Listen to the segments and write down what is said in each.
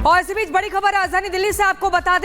और इसी बीच बड़ी खबर राजधानी दिल्ली से आपको बता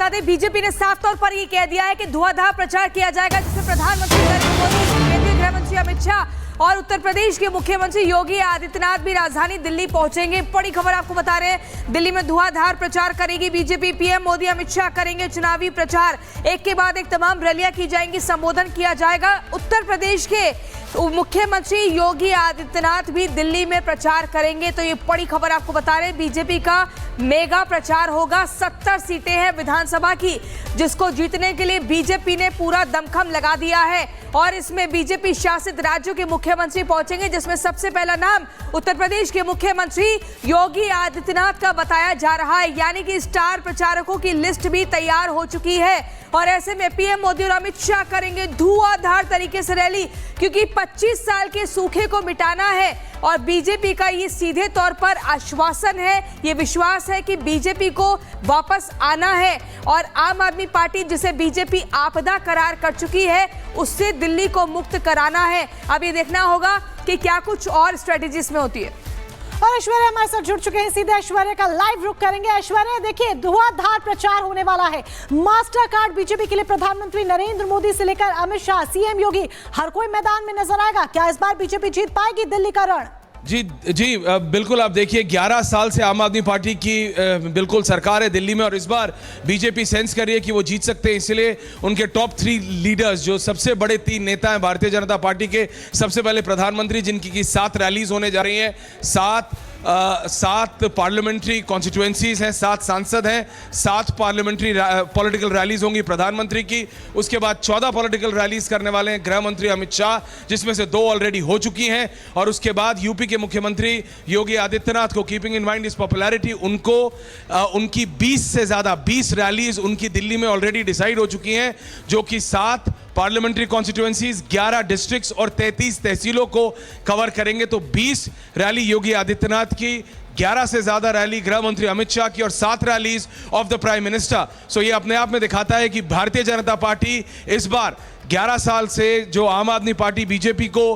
दें बीजेपी ने साफ तौर पर ये कह दिया है कि धुआंधार प्रचार किया जाएगा, जिसमें प्रधानमंत्री नरेंद्र मोदी, केंद्रीय गृह मंत्री अमित शाह और उत्तर प्रदेश के मुख्यमंत्री योगी आदित्यनाथ भी राजधानी दिल्ली पहुंचेंगे। बड़ी खबर आपको बता रहे हैं, दिल्ली में धुआंधार प्रचार करेगी बीजेपी। पीएम मोदी अमित शाह करेंगे चुनावी प्रचार, एक के बाद एक तमाम रैलियां की जाएंगी, संबोधन किया जाएगा। उत्तर प्रदेश के मुख्यमंत्री योगी आदित्यनाथ भी दिल्ली में प्रचार करेंगे। तो ये बड़ी खबर आपको बता रहे हैं, बीजेपी का मेगा प्रचार होगा। 70 सीटें हैं विधानसभा की, जिसको जीतने के लिए बीजेपी ने पूरा दमखम लगा दिया है और इसमें बीजेपी शासित राज्यों के मुख्यमंत्री पहुंचेंगे, जिसमें सबसे पहला नाम उत्तर प्रदेश के मुख्यमंत्री योगी आदित्यनाथ का बताया जा रहा है। यानी कि स्टार प्रचारकों की लिस्ट भी तैयार हो चुकी है और ऐसे में पीएम मोदी और अमित शाह करेंगे धुआंधार तरीके से रैली, क्योंकि 25 साल के सूखे को मिटाना है और बीजेपी का ये सीधे तौर पर आश्वासन है, ये विश्वास है कि बीजेपी को वापस आना है और आम आदमी पार्टी, जिसे बीजेपी आपदा करार कर चुकी है, उससे दिल्ली को मुक्त कराना है। अब ये देखना होगा कि क्या कुछ और स्ट्रेटेजीज में होती है। और ऐश्वर्या हमारे साथ जुड़ चुके हैं, सीधे ऐश्वर्या का लाइव रुख करेंगे। ऐश्वर्या, देखिए धुआंधार प्रचार होने वाला है। मास्टर कार्ड बीजेपी के लिए प्रधानमंत्री नरेंद्र मोदी से लेकर अमित शाह, सीएम योगी, हर कोई मैदान में नजर आएगा। क्या इस बार बीजेपी जीत पाएगी दिल्ली का रण? जी बिल्कुल। आप देखिए 11 साल से आम आदमी पार्टी की बिल्कुल सरकार है दिल्ली में और इस बार बीजेपी सेंस कर रही है कि वो जीत सकते हैं। इसलिए उनके टॉप 3 लीडर्स, जो सबसे बड़े 3 नेता हैं भारतीय जनता पार्टी के, सबसे पहले प्रधानमंत्री, जिनकी की 7 रैलीज होने जा रही हैं, 7 पार्लियामेंट्री कॉन्स्टिट्यूएंसीज हैं, 7 सांसद हैं, 7 पार्लियामेंट्री पॉलिटिकल रैलीज होंगी प्रधानमंत्री की। उसके बाद 14 पॉलिटिकल रैलीज करने वाले हैं गृह मंत्री अमित शाह, जिसमें से 2 ऑलरेडी हो चुकी हैं। और उसके बाद यूपी के मुख्यमंत्री योगी आदित्यनाथ को, कीपिंग इन माइंड इस पॉपुलैरिटी, उनकी 20 से ज्यादा 20 रैलीज उनकी दिल्ली में ऑलरेडी डिसाइड हो चुकी हैं, जो कि 7 पार्लियामेंट्री कॉन्स्टिट्यूएंसीज, 11 डिस्ट्रिक्ट्स और 33 तहसीलों को कवर करेंगे। तो 20 रैली योगी आदित्यनाथ की, 11 से ज्यादा रैली गृह मंत्री अमित शाह की और 7 rallies of the prime minister. So ये अपने आप में दिखाता है कि भारतीय जनता पार्टी इस बार 11 साल से जो आम आदमी पार्टी बीजेपी को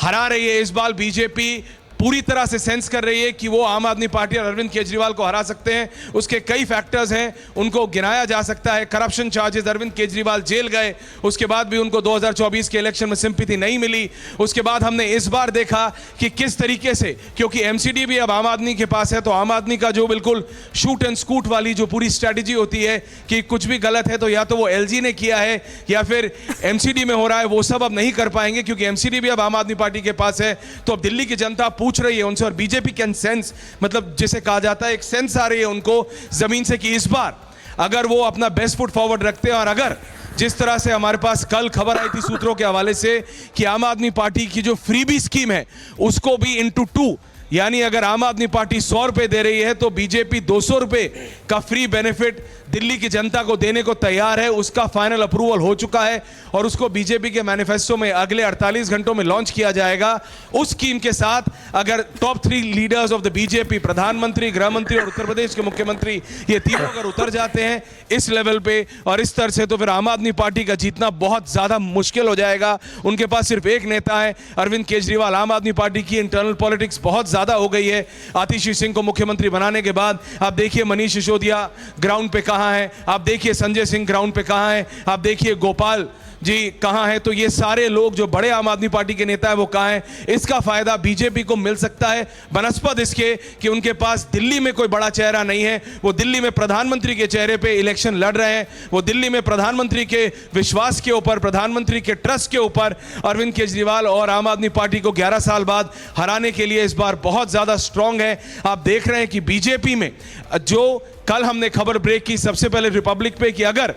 हरा रही है, इस बार बीजेपी पूरी तरह से सेंस कर रही है कि वो आम आदमी पार्टी और अरविंद केजरीवाल को हरा सकते हैं। उसके कई फैक्टर्स हैं, उनको गिनाया जा सकता है। Corruption charges, Arvind Kejriwal jail गए, उसके बाद भी उनको 2024 के इलेक्शन में सिंपैथी नहीं मिली। उसके बाद हमने इस बार देखा कि किस तरीके से, क्योंकि एमसीडी भी अब आम आदमी के पास है, तो आम आदमी का जो बिल्कुल शूट एंड स्कूट वाली जो पूरी स्ट्रैटेजी होती है कि कुछ भी गलत है तो या तो वो एलजी ने किया है या फिर एमसीडी में हो रहा है, वो सब अब नहीं कर पाएंगे, क्योंकि एमसीडी भी अब आम आदमी पार्टी के पास है। तो अब दिल्ली की जनता पूछ रही है उनसे, और बीजेपी कैन सेंस, मतलब जिसे कहा जाता है एक सेंस आ रही है उनको जमीन से, कि इस बार अगर वो अपना बेस्ट फुट फॉरवर्ड रखते हैं और अगर जिस तरह से हमारे पास कल खबर आई थी सूत्रों के हवाले से कि आम आदमी पार्टी की जो फ्रीबी स्कीम है उसको भी इनटू 2, यानी अगर आम आदमी पार्टी 100 रुपए दे रही है तो बीजेपी 200 रुपए का फ्री बेनिफिट दिल्ली की जनता को देने को तैयार है। उसका फाइनल अप्रूवल हो चुका है और उसको बीजेपी के मैनिफेस्टो में अगले 48 घंटों में लॉन्च किया जाएगा। उस स्कीम के साथ अगर top 3 leaders of the BJP, प्रधानमंत्री, गृह मंत्री और उत्तर प्रदेश के मुख्यमंत्री, ये तीनों अगर उतर जाते हैं इस लेवल पे और इस तरह से, तो फिर आम आदमी पार्टी का जीतना बहुत ज्यादा मुश्किल हो जाएगा। उनके पास सिर्फ एक नेता है, अरविंद केजरीवाल। आम आदमी पार्टी की इंटरनल पॉलिटिक्स बहुत ज्यादा हो गई है। आतिशी सिंह को मुख्यमंत्री बनाने के बाद आप देखिए मनीष सिसोदिया ग्राउंड पे कहां है, आप देखिए संजय सिंह ग्राउंड पे कहां है, आप देखिए गोपाल जी कहां है। तो ये सारे लोग जो बड़े आम आदमी पार्टी के नेता है वो कहां है। इसका फायदा बीजेपी को मिल सकता है बनस्पत इसके कि उनके पास दिल्ली में कोई बड़ा चेहरा नहीं है। वो दिल्ली में प्रधानमंत्री के चेहरे पे इलेक्शन लड़ रहे हैं, वो दिल्ली में प्रधानमंत्री के विश्वास के ऊपर, प्रधानमंत्री के ट्रस्ट के ऊपर अरविंद केजरीवाल और आम आदमी पार्टी को 11 साल बाद हराने के लिए इस बार बहुत ज्यादा स्ट्रांग है। आप देख रहे हैं कि बीजेपी में जो कल हमने खबर ब्रेक की सबसे पहले रिपब्लिक पे कि अगर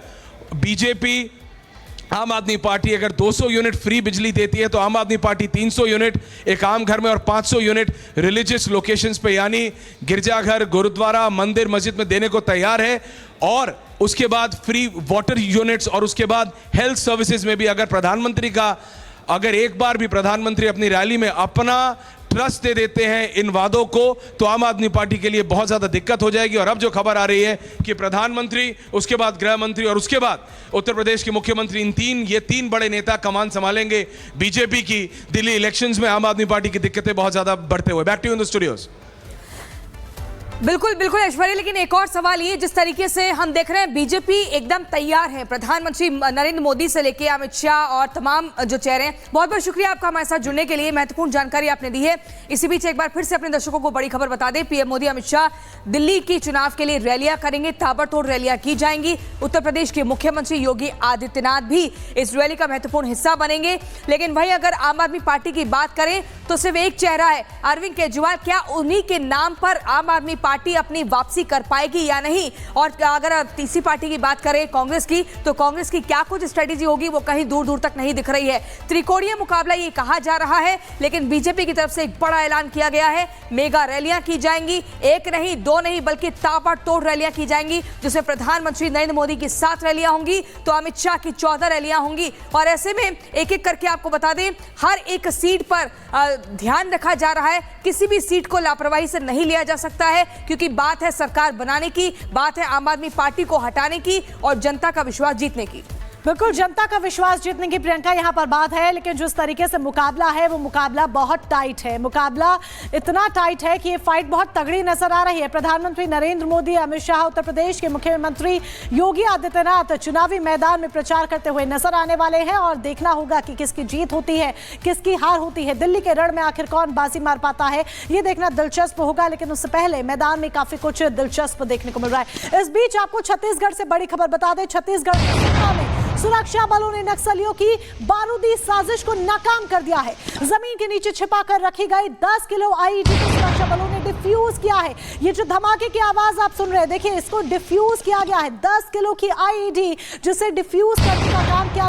बीजेपी, आम आदमी पार्टी अगर 200 यूनिट फ्री बिजली देती है तो आम आदमी पार्टी 300 यूनिट एक आम घर में और 500 यूनिट रिलीजियस लोकेशंस पे, यानी गिरजाघर, गुरुद्वारा, मंदिर, मस्जिद में देने को तैयार है। और उसके बाद फ्री वाटर यूनिट्स और उसके बाद हेल्थ सर्विसेज में भी अगर प्रधानमंत्री का, अगर एक बार भी प्रधानमंत्री अपनी रैली में अपना ट्रस्ट दे देते हैं इन वादों को, तो आम आदमी पार्टी के लिए बहुत ज्यादा दिक्कत हो जाएगी। और अब जो खबर आ रही है कि प्रधानमंत्री, उसके बाद गृह मंत्री और उसके बाद उत्तर प्रदेश के मुख्यमंत्री, ये तीन बड़े नेता कमान संभालेंगे बीजेपी की दिल्ली इलेक्शंस में। आम आदमी पार्टी की दिक्कतें बहुत ज्यादा बढ़ते हुए। Back to you in the studios. बिल्कुल बिल्कुल ऐश्वर्या, लेकिन एक और सवाल ये, जिस तरीके से हम देख रहे हैं बीजेपी एकदम तैयार है, प्रधानमंत्री नरेंद्र मोदी से लेके अमित शाह और तमाम जो चेहरे हैं। बहुत बहुत शुक्रिया आपका हमारे साथ जुड़ने के लिए, महत्वपूर्ण जानकारी आपने दी है। इसी बीच एक बार फिर से अपने दर्शकों को बड़ी खबर बता दें, पीएम मोदी अमित शाह दिल्ली की चुनाव के लिए रैलियां करेंगे, ताबड़तोड़ रैलियां की जाएंगी। उत्तर प्रदेश के मुख्यमंत्री योगी आदित्यनाथ भी इस रैली का महत्वपूर्ण हिस्सा बनेंगे। लेकिन वहीं अगर आम आदमी पार्टी की बात करें तो सिर्फ एक चेहरा है, अरविंद केजरीवाल। क्या उन्हीं के नाम पर आम आदमी पार्टी अपनी वापसी कर पाएगी या नहीं? और अगर तीसरी पार्टी की बात करें कांग्रेस की, तो कांग्रेस की क्या कुछ स्ट्रेटेजी होगी वो कहीं दूर दूर तक नहीं दिख रही है। त्रिकोणीय मुकाबला ये कहा जा रहा है, लेकिन बीजेपी की तरफ से एक बड़ा ऐलान किया गया है, मेगा रैलियां की जाएंगी, एक नहीं दो नहीं बल्कि ताबड़तोड़ रैलियां की जाएंगी, जिसमें प्रधानमंत्री नरेंद्र मोदी की 7 रैलियां होंगी तो अमित शाह की 14 रैलियां होंगी। और ऐसे में एक एक करके आपको बता दें, हर एक सीट पर ध्यान रखा जा रहा है, किसी भी सीट को लापरवाही से नहीं लिया जा सकता है, क्योंकि बात है सरकार बनाने की, बात है आम आदमी पार्टी को हटाने की और जनता का विश्वास जीतने की। बिल्कुल, जनता का विश्वास जीतने की प्रियंका यहाँ पर बात है, लेकिन जिस तरीके से मुकाबला है वो मुकाबला बहुत टाइट है। मुकाबला इतना टाइट है कि ये फाइट बहुत तगड़ी नजर आ रही है। प्रधानमंत्री नरेंद्र मोदी, अमित शाह, उत्तर प्रदेश के मुख्यमंत्री योगी आदित्यनाथ चुनावी मैदान में प्रचार करते हुए नजर आने वाले हैं और देखना होगा कि किसकी जीत होती है, किसकी हार होती है। दिल्ली के रण में आखिर कौन बाजी मार पाता है, ये देखना दिलचस्प होगा। लेकिन उससे पहले मैदान में काफी कुछ दिलचस्प देखने को मिल रहा है। इस बीच आपको छत्तीसगढ़ से बड़ी खबर बता दें, छत्तीसगढ़ में सुरक्षा बलों ने नक्सलियों की बारूदी साजिश को नाकाम कर दिया है। जमीन के नीचे छिपा कर रखी गई 10 किलो आईईडी को सुरक्षा बलों ने डिफ्यूज किया है। ये जो धमाके की आवाज आप सुन रहे हैं, देखिए इसको डिफ्यूज किया गया है। 10 किलो की आईईडी जिसे डिफ्यूज करने का काम किया